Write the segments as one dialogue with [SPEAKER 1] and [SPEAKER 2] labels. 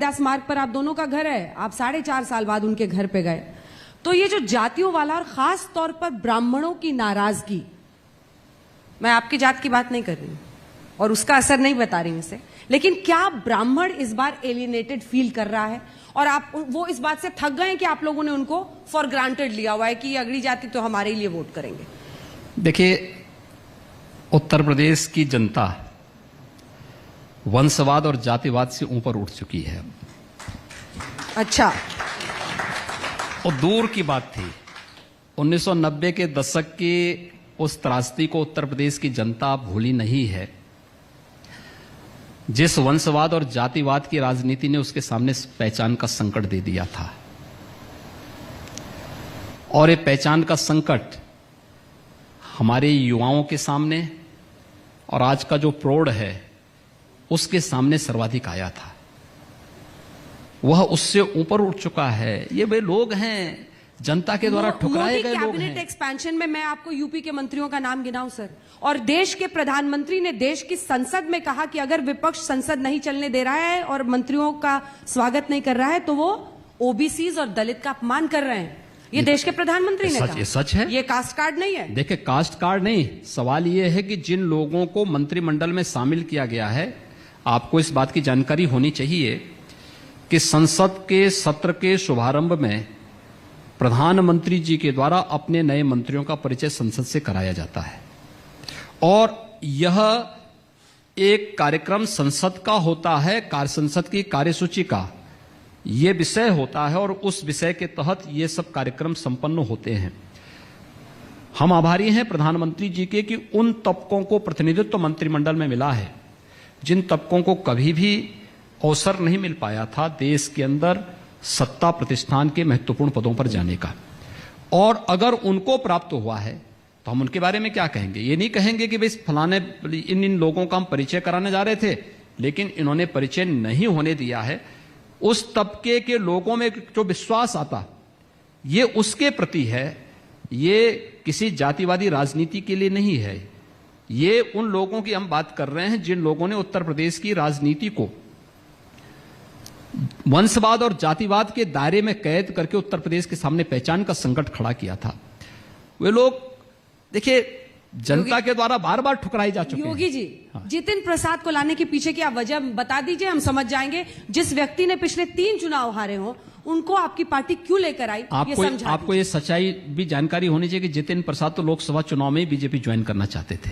[SPEAKER 1] दास मार्ग पर आप दोनों का घर है, आप 4.5 साल बाद उनके घर पे गए, तो ये जो जातियों वाला और खास तौर पर ब्राह्मणों की नाराजगी, मैं आपकी जात की बात नहीं कर रही हूं और उसका असर नहीं बता रही हूं इसे, लेकिन क्या ब्राह्मण इस बार एलिनेटेड फील कर रहा है और आप वो इस बात से थक गए हैं कि आप लोगों ने उनको फॉर ग्रांटेड लिया हुआ है कि अगली जाति तो हमारे लिए वोट करेंगे?
[SPEAKER 2] देखिए, उत्तर प्रदेश की जनता वंशवाद और जातिवाद से ऊपर उठ चुकी है।
[SPEAKER 1] अच्छा,
[SPEAKER 2] और दूर की बात थी 1990 के दशक की उस त्रासदी को उत्तर प्रदेश की जनता भूली नहीं है, जिस वंशवाद और जातिवाद की राजनीति ने उसके सामने पहचान का संकट दे दिया था। और ये पहचान का संकट हमारे युवाओं के सामने और आज का जो प्रौढ़ है उसके सामने सर्वाधिक आया था। वह उससे ऊपर उठ चुका है। ये वे लोग हैं जनता के द्वारा ठुकराए गए लोग हैं।
[SPEAKER 1] कैबिनेट एक्सपेंशन में मैं आपको यूपी के मंत्रियों का नाम गिनाऊं सर, और देश के प्रधानमंत्री ने देश की संसद में कहा कि अगर विपक्ष संसद नहीं चलने दे रहा है और मंत्रियों का स्वागत नहीं कर रहा है तो वो ओबीसीज और दलित का अपमान कर रहे हैं। ये देश के प्रधानमंत्री ने कहा।
[SPEAKER 2] ये सच है।
[SPEAKER 1] ये कास्ट कार्ड नहीं है।
[SPEAKER 2] देखिए, कास्ट कार्ड नहीं, सवाल ये है कि जिन लोगों को मंत्रिमंडल में शामिल किया गया है, आपको इस बात की जानकारी होनी चाहिए कि संसद के सत्र के शुभारंभ में प्रधानमंत्री जी के द्वारा अपने नए मंत्रियों का परिचय संसद से कराया जाता है और यह एक कार्यक्रम संसद का होता है, संसद की कार्यसूची का यह विषय होता है और उस विषय के तहत ये सब कार्यक्रम संपन्न होते हैं। हम आभारी हैं प्रधानमंत्री जी के कि उन तबकों को प्रतिनिधित्व मंत्रिमंडल में मिला है जिन तबकों को कभी भी अवसर नहीं मिल पाया था देश के अंदर सत्ता प्रतिष्ठान के महत्वपूर्ण पदों पर जाने का। और अगर उनको प्राप्त हुआ है तो हम उनके बारे में क्या कहेंगे? ये नहीं कहेंगे कि भाई फलाने इन लोगों का हम परिचय कराने जा रहे थे लेकिन इन्होंने परिचय नहीं होने दिया है। उस तबके के लोगों में जो विश्वास आता ये उसके प्रति है, ये किसी जातिवादी राजनीति के लिए नहीं है। ये उन लोगों की हम बात कर रहे हैं जिन लोगों ने उत्तर प्रदेश की राजनीति को वंशवाद और जातिवाद के दायरे में कैद करके उत्तर प्रदेश के सामने पहचान का संकट खड़ा किया था। वे लोग देखिए जनता के द्वारा बार बार ठुकराए जा चुके हैं।
[SPEAKER 1] योगी जी, हाँ। जितिन प्रसाद को लाने के पीछे की आप वजह बता दीजिए, हम समझ जाएंगे। जिस व्यक्ति ने पिछले 3 चुनाव हारे हो उनको आपकी पार्टी क्यों लेकर आई?
[SPEAKER 2] आपको ये सच्चाई भी जानकारी होनी चाहिए कि जितिन प्रसाद तो लोकसभा चुनाव में बीजेपी ज्वाइन करना चाहते थे।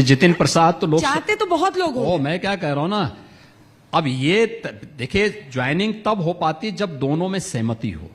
[SPEAKER 2] जितिन प्रसाद तो लोग
[SPEAKER 1] चाहते तो बहुत लोग हो।
[SPEAKER 2] मैं क्या कह रहा हूं ना, अब ये देखिए ज्वाइनिंग तब हो पाती जब दोनों में सहमति हो।